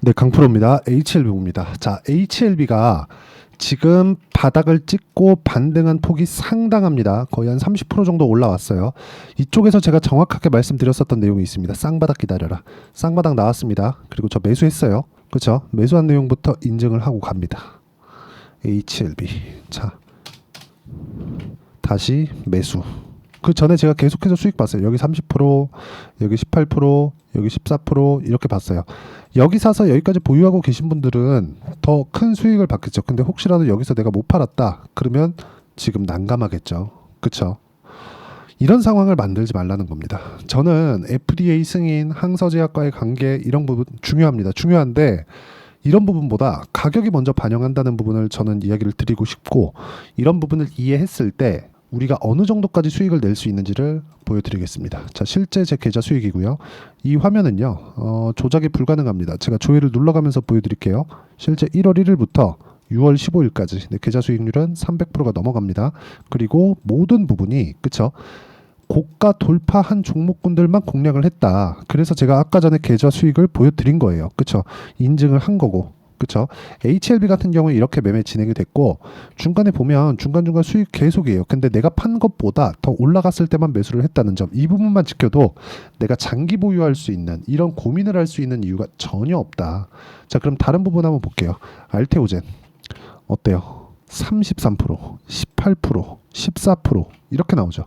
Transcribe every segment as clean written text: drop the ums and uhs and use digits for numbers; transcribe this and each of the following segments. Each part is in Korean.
네, 강프로입니다. HLB입니다. 자, HLB가 지금 바닥을 찍고 반등한 폭이 상당합니다. 거의 한 30% 정도 올라왔어요. 이쪽에서 제가 정확하게 말씀드렸었던 내용이 있습니다. 쌍바닥 기다려라. 쌍바닥 나왔습니다. 그리고 저 매수했어요. 그렇죠? 매수한 내용부터 인증을 하고 갑니다. HLB. 자, 다시 매수. 그 전에 제가 계속해서 수익 봤어요. 여기 30%, 여기 18%, 여기 14% 이렇게 봤어요. 여기 사서 여기까지 보유하고 계신 분들은 더 큰 수익을 받겠죠. 근데 혹시라도 여기서 내가 못 팔았다 그러면 지금 난감하겠죠. 그쵸? 이런 상황을 만들지 말라는 겁니다. 저는 FDA 승인, 항서제약과의 관계 이런 부분 중요합니다. 중요한데 이런 부분보다 가격이 먼저 반영한다는 부분을 저는 이야기를 드리고 싶고, 이런 부분을 이해했을 때 우리가 어느 정도까지 수익을 낼 수 있는지를 보여드리겠습니다. 자, 실제 제 계좌 수익이고요. 이 화면은요, 조작이 불가능합니다. 제가 조회를 눌러가면서 보여드릴게요. 실제 1월 1일부터 6월 15일까지 네, 계좌 수익률은 300%가 넘어갑니다. 그리고 모든 부분이 그쵸? 고가 돌파한 종목군들만 공략을 했다. 그래서 제가 아까 전에 계좌 수익을 보여드린 거예요. 그쵸? 인증을 한 거고. 그쵸? HLB 같은 경우에 이렇게 매매 진행이 됐고, 중간에 보면 중간중간 수익 계속이에요. 근데 내가 판 것보다 더 올라갔을 때만 매수를 했다는 점, 이 부분만 지켜도 내가 장기 보유할 수 있는, 이런 고민을 할 수 있는 이유가 전혀 없다. 자, 그럼 다른 부분 한번 볼게요. 알테오젠 어때요? 33%, 18%, 14% 이렇게 나오죠.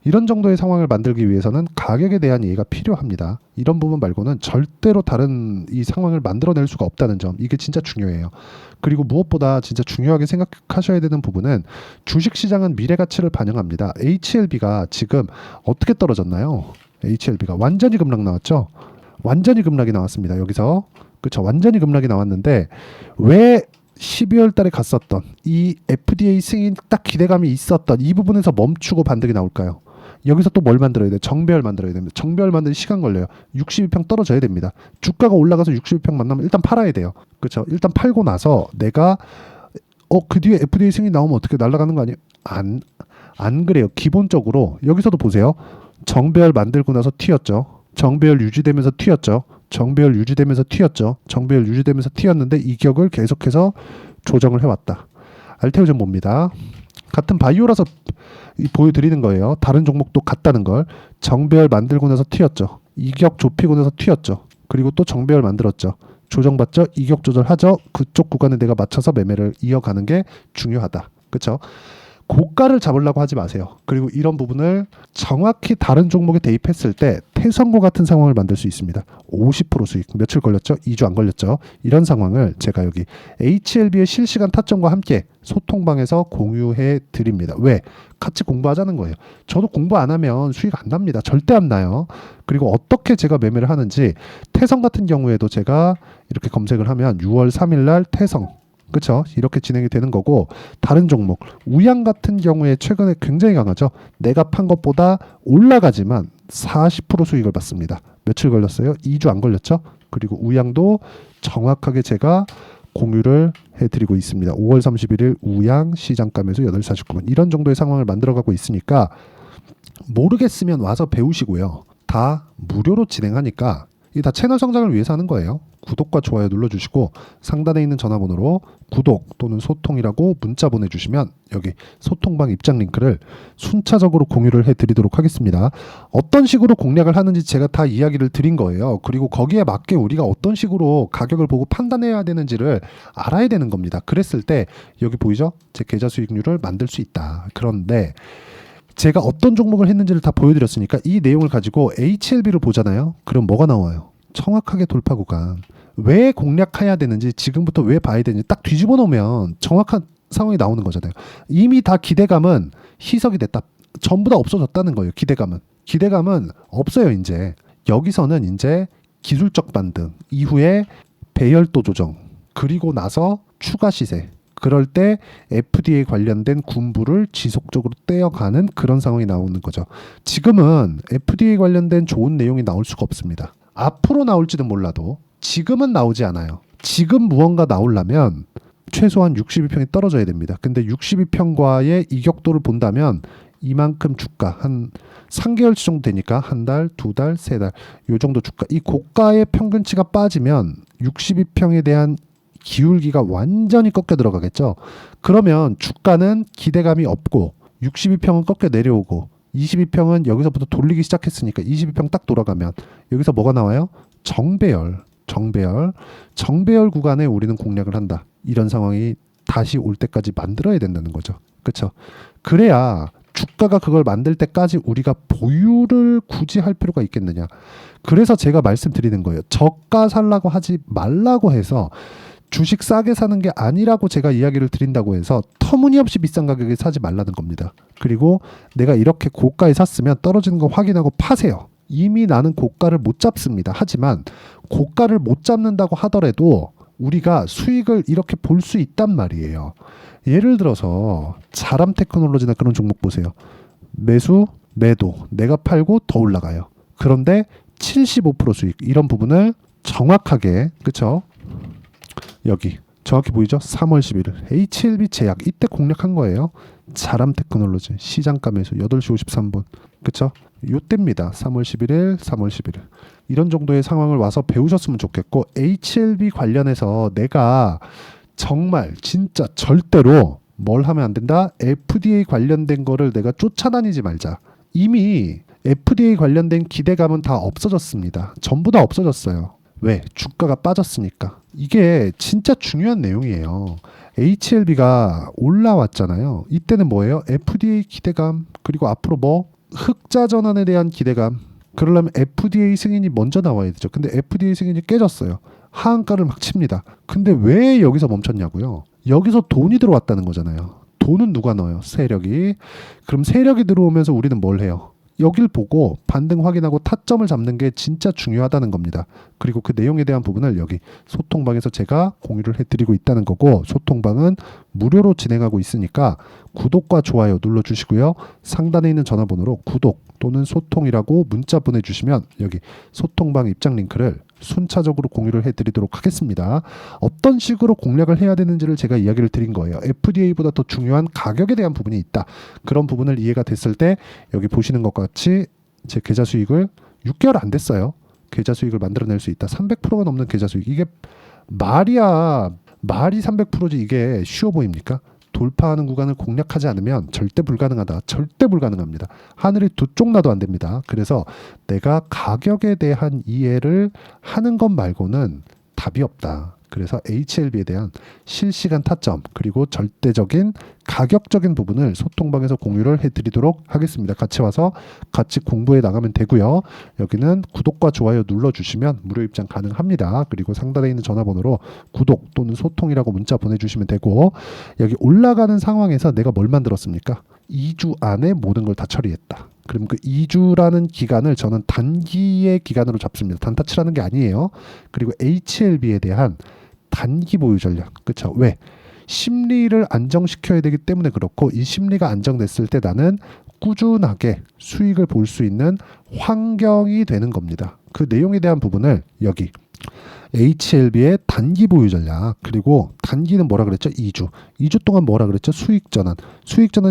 이런 정도의 상황을 만들기 위해서는 가격에 대한 이해가 필요합니다. 이런 부분 말고는 절대로 다른 이 상황을 만들어낼 수가 없다는 점, 이게 진짜 중요해요. 그리고 무엇보다 진짜 중요하게 생각하셔야 되는 부분은 주식시장은 미래가치를 반영합니다. HLB가 지금 어떻게 떨어졌나요? HLB가 완전히 급락 나왔죠? 완전히 급락이 나왔습니다. 여기서. 그쵸? 완전히 급락이 나왔는데 왜 12월 달에 갔었던 이 FDA 승인 딱 기대감이 있었던 이 부분에서 멈추고 반등이 나올까요? 여기서 또 뭘 만들어야 돼요? 정배열 만들어야 됩니다. 정배열 만드는 시간 걸려요. 62평 떨어져야 됩니다. 주가가 올라가서 62평 만나면 일단 팔아야 돼요. 그렇죠? 일단 팔고 나서 내가 그 뒤에 FDA 승인 나오면 어떻게 날아가는 거 아니에요? 안 그래요. 기본적으로 여기서도 보세요. 정배열 만들고 나서 튀었죠. 정배열 유지되면서 튀었죠. 정배열 유지되면서 튀었죠. 정배열 유지되면서 튀었는데 이 격을 계속해서 조정을 해왔다. 알테오젠 봅니다. 같은 바이오라서 보여드리는 거예요. 다른 종목도 같다는 걸. 정배열 만들고 나서 튀었죠. 이격 좁히고 나서 튀었죠. 그리고 또 정배열 만들었죠. 조정받죠. 이격 조절하죠. 그쪽 구간에 내가 맞춰서 매매를 이어가는 게 중요하다. 그렇죠? 고가를 잡으려고 하지 마세요. 그리고 이런 부분을 정확히 다른 종목에 대입했을 때 태성고 같은 상황을 만들 수 있습니다. 50% 수익. 며칠 걸렸죠? 2주 안 걸렸죠? 이런 상황을 제가 여기 HLB의 실시간 타점과 함께 소통방에서 공유해 드립니다. 왜? 같이 공부하자는 거예요. 저도 공부 안 하면 수익 안 납니다. 절대 안 나요. 그리고 어떻게 제가 매매를 하는지, 태성 같은 경우에도 제가 이렇게 검색을 하면 6월 3일 날 태성, 그렇죠? 이렇게 진행이 되는 거고, 다른 종목 우양 같은 경우에 최근에 굉장히 강하죠. 내가 판 것보다 올라가지만 40% 수익을 받습니다. 며칠 걸렸어요? 2주 안 걸렸죠? 그리고 우양도 정확하게 제가 공유를 해드리고 있습니다. 5월 31일 우양 시장가 매수 8시 49분 이런 정도의 상황을 만들어가고 있으니까, 모르겠으면 와서 배우시고요. 다 무료로 진행하니까 이게 다 채널 성장을 위해서 하는 거예요. 구독과 좋아요 눌러주시고 상단에 있는 전화번호로 구독 또는 소통이라고 문자 보내주시면 여기 소통방 입장 링크를 순차적으로 공유를 해드리도록 하겠습니다. 어떤 식으로 공략을 하는지 제가 다 이야기를 드린 거예요. 그리고 거기에 맞게 우리가 어떤 식으로 가격을 보고 판단해야 되는지를 알아야 되는 겁니다. 그랬을 때 여기 보이죠? 제 계좌 수익률을 만들 수 있다. 그런데 제가 어떤 종목을 했는지를 다 보여드렸으니까 이 내용을 가지고 HLB를 보잖아요. 그럼 뭐가 나와요? 정확하게 돌파 구간. 왜 공략해야 되는지, 지금부터 왜 봐야 되는지 딱 뒤집어 놓으면 정확한 상황이 나오는 거잖아요. 이미 다 기대감은 희석이 됐다. 전부 다 없어졌다는 거예요. 기대감은 없어요. 이제 여기서는 이제 기술적 반등 이후에 배열도 조정, 그리고 나서 추가 시세, 그럴 때 FDA 관련된 군부를 지속적으로 떼어가는 그런 상황이 나오는 거죠. 지금은 FDA 관련된 좋은 내용이 나올 수가 없습니다. 앞으로 나올지는 몰라도 지금은 나오지 않아요. 지금 무언가 나오려면 최소한 62평이 떨어져야 됩니다. 근데 62평과의 이격도를 본다면 이만큼 주가 한 3개월치 정도 되니까 한 달, 두 달, 세 달 요 정도 주가, 이 고가의 평균치가 빠지면 62평에 대한 기울기가 완전히 꺾여 들어가겠죠. 그러면 주가는 기대감이 없고 62평은 꺾여 내려오고 22평은 여기서부터 돌리기 시작했으니까 22평 딱 돌아가면 여기서 뭐가 나와요? 정배열 구간에 우리는 공략을 한다. 이런 상황이 다시 올 때까지 만들어야 된다는 거죠. 그렇죠? 그래야 주가가 그걸 만들 때까지 우리가 보유를 굳이 할 필요가 있겠느냐. 그래서 제가 말씀드리는 거예요. 저가 살라고 하지 말라고 해서 주식 싸게 사는 게 아니라고 제가 이야기를 드린다고 해서 터무니없이 비싼 가격에 사지 말라는 겁니다. 그리고 내가 이렇게 고가에 샀으면 떨어지는 거 확인하고 파세요. 이미 나는 고가를 못 잡습니다. 하지만 고가를 못 잡는다고 하더라도 우리가 수익을 이렇게 볼 수 있단 말이에요. 예를 들어서 자람 테크놀로지나 그런 종목 보세요. 매수, 매도, 내가 팔고 더 올라가요. 그런데 75% 수익, 이런 부분을 정확하게, 그쵸? 여기 정확히 보이죠? 3월 11일 HLB 제약, 이때 공략한 거예요. 자람 테크놀로지 시장가 매수 8시 53분, 그쵸? 요때입니다. 3월 11일 3월 11일 이런 정도의 상황을 와서 배우셨으면 좋겠고, HLB 관련해서 내가 정말 진짜 절대로 뭘 하면 안 된다? FDA 관련된 거를 내가 쫓아다니지 말자. 이미 FDA 관련된 기대감은 다 없어졌습니다. 전부 다 없어졌어요. 왜? 주가가 빠졌으니까. 이게 진짜 중요한 내용이에요. HLB가 올라왔잖아요. 이때는 뭐예요? FDA 기대감, 그리고 앞으로 뭐 흑자 전환에 대한 기대감. 그러려면 FDA 승인이 먼저 나와야 되죠. 근데 FDA 승인이 깨졌어요. 하한가를 막 칩니다. 근데 왜 여기서 멈췄냐고요? 여기서 돈이 들어왔다는 거잖아요. 돈은 누가 넣어요? 세력이. 그럼 세력이 들어오면서 우리는 뭘 해요? 여길 보고 반등 확인하고 타점을 잡는 게 진짜 중요하다는 겁니다. 그리고 그 내용에 대한 부분을 여기 소통방에서 제가 공유를 해드리고 있다는 거고, 소통방은 무료로 진행하고 있으니까 구독과 좋아요 눌러주시고요. 상단에 있는 전화번호로 구독 또는 소통이라고 문자 보내주시면 여기 소통방 입장 링크를 순차적으로 공유를 해드리도록 하겠습니다. 어떤 식으로 공략을 해야 되는지를 제가 이야기를 드린 거예요. FDA보다 더 중요한 가격에 대한 부분이 있다. 그런 부분을 이해가 됐을 때 여기 보시는 것과 같이 제 계좌 수익을 6개월 안 됐어요. 계좌 수익을 만들어낼 수 있다. 300%가 넘는 계좌 수익. 이게 말이야. 말이 300%지 이게 쉬워 보입니까? 돌파하는 구간을 공략하지 않으면 절대 불가능하다. 절대 불가능합니다. 하늘이 두 쪽 나도 안 됩니다. 그래서 내가 가격에 대한 이해를 하는 것 말고는 답이 없다. 그래서 HLB에 대한 실시간 타점, 그리고 절대적인 가격적인 부분을 소통방에서 공유를 해드리도록 하겠습니다. 같이 와서 같이 공부해 나가면 되고요. 여기는 구독과 좋아요 눌러주시면 무료 입장 가능합니다. 그리고 상단에 있는 전화번호로 구독 또는 소통이라고 문자 보내주시면 되고, 여기 올라가는 상황에서 내가 뭘 만들었습니까? 2주 안에 모든 걸 다 처리했다. 그럼 그 2주라는 기간을 저는 단기의 기간으로 잡습니다. 단타 치라는 게 아니에요. 그리고 HLB에 대한 단기 보유 전략. 그렇죠? 왜? 심리를 안정시켜야 되기 때문에 그렇고, 이 심리가 안정됐을 때 나는 꾸준하게 수익을 볼 수 있는 환경이 되는 겁니다. 그 내용에 대한 부분을 여기 HLB의 단기 보유 전략, 그리고 단기는 뭐라 그랬죠? 2주 동안 뭐라 그랬죠? 수익 전환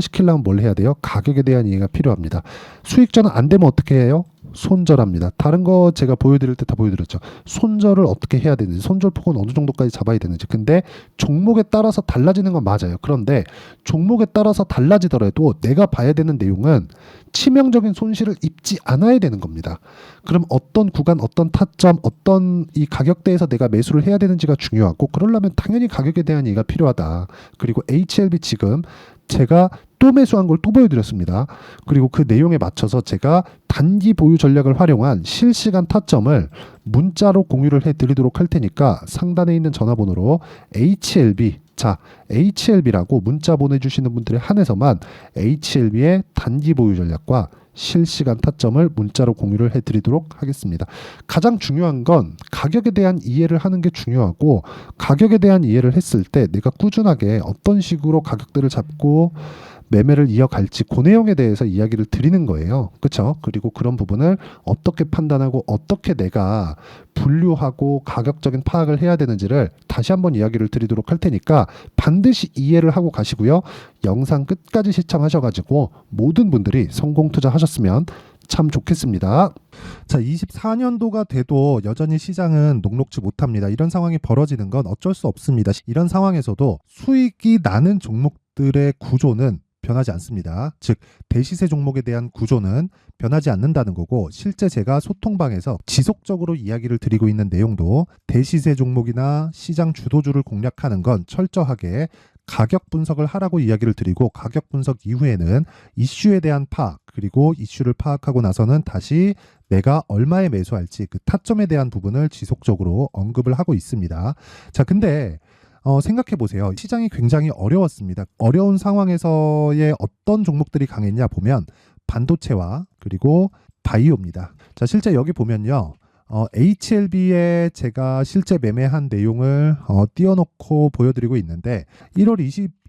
시키려면 뭘 해야 돼요? 가격에 대한 이해가 필요합니다. 수익 전환 안 되면 어떻게 해요? 손절합니다. 다른 거 제가 보여드릴 때 다 보여드렸죠. 손절을 어떻게 해야 되는지, 손절폭은 어느 정도까지 잡아야 되는지. 근데 종목에 따라서 달라지는 건 맞아요. 그런데 종목에 따라서 달라지더라도 내가 봐야 되는 내용은 치명적인 손실을 입지 않아야 되는 겁니다. 그럼 어떤 구간, 어떤 타점, 어떤 이 가격대에서 내가 매수를 해야 되는지가 중요하고, 그러려면 당연히 가격에 대한 이해가 필요하다. 그리고 HLB 지금 제가 또 매수한 걸 또 보여드렸습니다. 그리고 그 내용에 맞춰서 제가 단기 보유 전략을 활용한 실시간 타점을 문자로 공유를 해드리도록 할 테니까 상단에 있는 전화번호로 HLB, 자, HLB라고 문자 보내주시는 분들에 한해서만 HLB의 단기 보유 전략과 실시간 타점을 문자로 공유를 해드리도록 하겠습니다. 가장 중요한 건 가격에 대한 이해를 하는 게 중요하고, 가격에 대한 이해를 했을 때 내가 꾸준하게 어떤 식으로 가격대를 잡고 매매를 이어갈지, 그 내용에 대해서 이야기를 드리는 거예요. 그렇죠? 그리고 그런 부분을 어떻게 판단하고 어떻게 내가 분류하고 가격적인 파악을 해야 되는지를 다시 한번 이야기를 드리도록 할 테니까 반드시 이해를 하고 가시고요. 영상 끝까지 시청하셔가지고 모든 분들이 성공 투자하셨으면 참 좋겠습니다. 자, 24년도가 돼도 여전히 시장은 녹록지 못합니다. 이런 상황이 벌어지는 건 어쩔 수 없습니다. 이런 상황에서도 수익이 나는 종목들의 구조는 변하지 않습니다. 즉, 대시세 종목에 대한 구조는 변하지 않는다는 거고, 실제 제가 소통방에서 지속적으로 이야기를 드리고 있는 내용도 대시세 종목이나 시장 주도주를 공략하는 건 철저하게 가격 분석을 하라고 이야기를 드리고, 가격 분석 이후에는 이슈에 대한 파악, 그리고 이슈를 파악하고 나서는 다시 내가 얼마에 매수할지 그 타점에 대한 부분을 지속적으로 언급을 하고 있습니다. 자, 근데 생각해 보세요. 시장이 굉장히 어려웠습니다. 어려운 상황에서의 어떤 종목들이 강했냐 보면 반도체와 그리고 바이오입니다. 자, 실제 여기 보면요. HLB에 제가 실제 매매한 내용을 띄워놓고 보여드리고 있는데 1월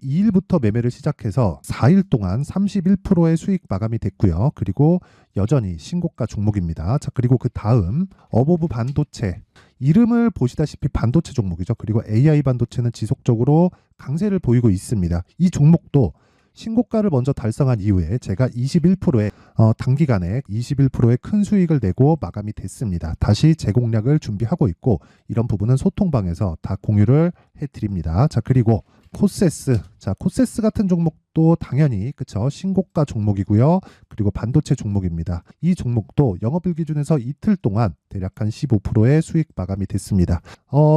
22일부터 매매를 시작해서 4일 동안 31%의 수익 마감이 됐고요. 그리고 여전히 신고가 종목입니다. 자, 그리고 그 다음 어보브 반도체, 이름을 보시다시피 반도체 종목이죠. 그리고 AI 반도체는 지속적으로 강세를 보이고 있습니다. 이 종목도 신고가를 먼저 달성한 이후에 제가 21%의 단기간에 21%의 큰 수익을 내고 마감이 됐습니다. 다시 재공략을 준비하고 있고, 이런 부분은 소통방에서 다 공유를 해드립니다. 자, 그리고 코세스. 자, 코세스 같은 종목도 당연히 그쵸, 신고가 종목이고요. 그리고 반도체 종목입니다. 이 종목도 영업일 기준에서 이틀 동안 대략 한 15%의 수익 마감이 됐습니다.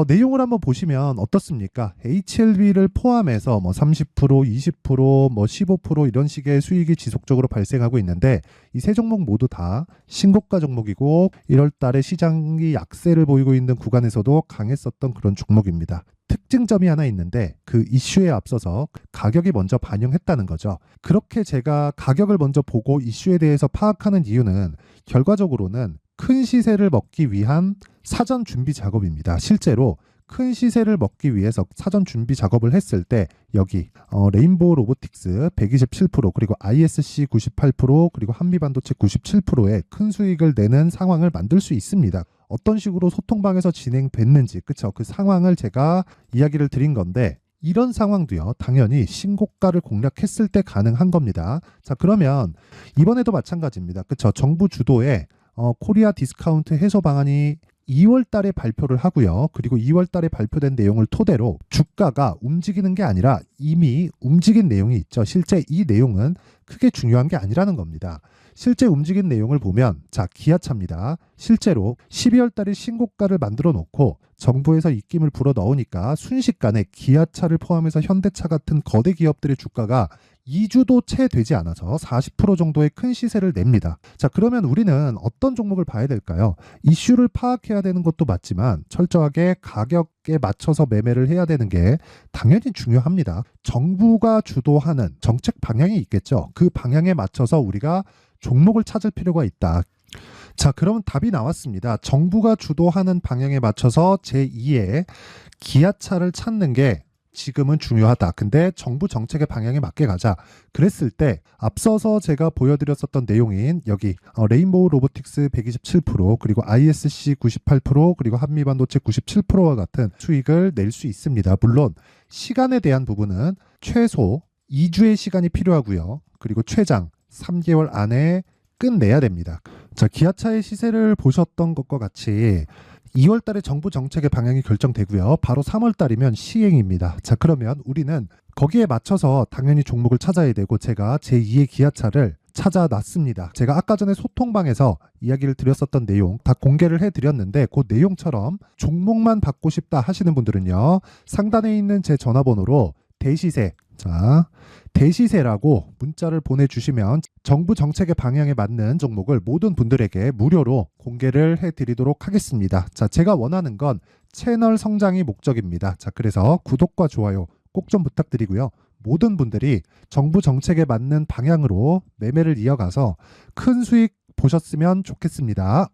내용을 한번 보시면 어떻습니까? HLB를 포함해서 뭐 30%, 20%, 뭐 15% 이런 식의 수익이 지속적으로 발생하고 있는데, 이 세 종목 모두 다 신고가 종목이고 1월 달에 시장이 약세를 보이고 있는 구간에서도 강했었던 그런 종목입니다. 특징점이 하나 있는데, 그 이슈에 앞서서 가격이 먼저 반영했다는 거죠. 그렇게 제가 가격을 먼저 보고 이슈에 대해서 파악하는 이유는 결과적으로는 큰 시세를 먹기 위한 사전 준비 작업입니다. 실제로 큰 시세를 먹기 위해서 사전 준비 작업을 했을 때 여기 레인보우 로보틱스 127%, 그리고 ISC 98%, 그리고 한미반도체 97%의 큰 수익을 내는 상황을 만들 수 있습니다. 어떤 식으로 소통방에서 진행됐는지, 그쵸? 그 상황을 제가 이야기를 드린 건데, 이런 상황도요, 당연히 신고가를 공략했을 때 가능한 겁니다. 자, 그러면 이번에도 마찬가지입니다. 그쵸? 정부 주도의 코리아 디스카운트 해소 방안이 2월 달에 발표를 하고요. 그리고 2월 달에 발표된 내용을 토대로 주가가 움직이는 게 아니라 이미 움직인 내용이 있죠. 실제 이 내용은 크게 중요한 게 아니라는 겁니다. 실제 움직인 내용을 보면, 자, 기아차입니다. 실제로 12월 달에 신고가를 만들어 놓고 정부에서 입김을 불어 넣으니까 순식간에 기아차를 포함해서 현대차 같은 거대 기업들의 주가가 2주도 채 되지 않아서 40% 정도의 큰 시세를 냅니다. 자, 그러면 우리는 어떤 종목을 봐야 될까요? 이슈를 파악해야 되는 것도 맞지만 철저하게 가격에 맞춰서 매매를 해야 되는 게 당연히 중요합니다. 정부가 주도하는 정책 방향이 있겠죠. 그 방향에 맞춰서 우리가 종목을 찾을 필요가 있다. 자, 그러면 답이 나왔습니다. 정부가 주도하는 방향에 맞춰서 제2의 기아차를 찾는 게 지금은 중요하다. 근데 정부 정책의 방향에 맞게 가자. 그랬을 때 앞서서 제가 보여드렸었던 내용인 여기 레인보우 로보틱스 127%, 그리고 ISC 98%, 그리고 한미반도체 97%와 같은 수익을 낼 수 있습니다. 물론 시간에 대한 부분은 최소 2주의 시간이 필요하고요. 그리고 최장 3개월 안에 끝내야 됩니다. 자, 기아차의 시세를 보셨던 것과 같이 2월 달에 정부 정책의 방향이 결정되고요. 바로 3월 달이면 시행입니다. 자, 그러면 우리는 거기에 맞춰서 당연히 종목을 찾아야 되고, 제가 제2의 기아차를 찾아놨습니다. 제가 아까 전에 소통방에서 이야기를 드렸었던 내용 다 공개를 해드렸는데, 그 내용처럼 종목만 받고 싶다 하시는 분들은요, 상단에 있는 제 전화번호로 대시세, 자, 대시세라고 문자를 보내주시면 정부 정책의 방향에 맞는 종목을 모든 분들에게 무료로 공개를 해드리도록 하겠습니다. 자, 제가 원하는 건 채널 성장이 목적입니다. 자, 그래서 구독과 좋아요 꼭 좀 부탁드리고요. 모든 분들이 정부 정책에 맞는 방향으로 매매를 이어가서 큰 수익 보셨으면 좋겠습니다.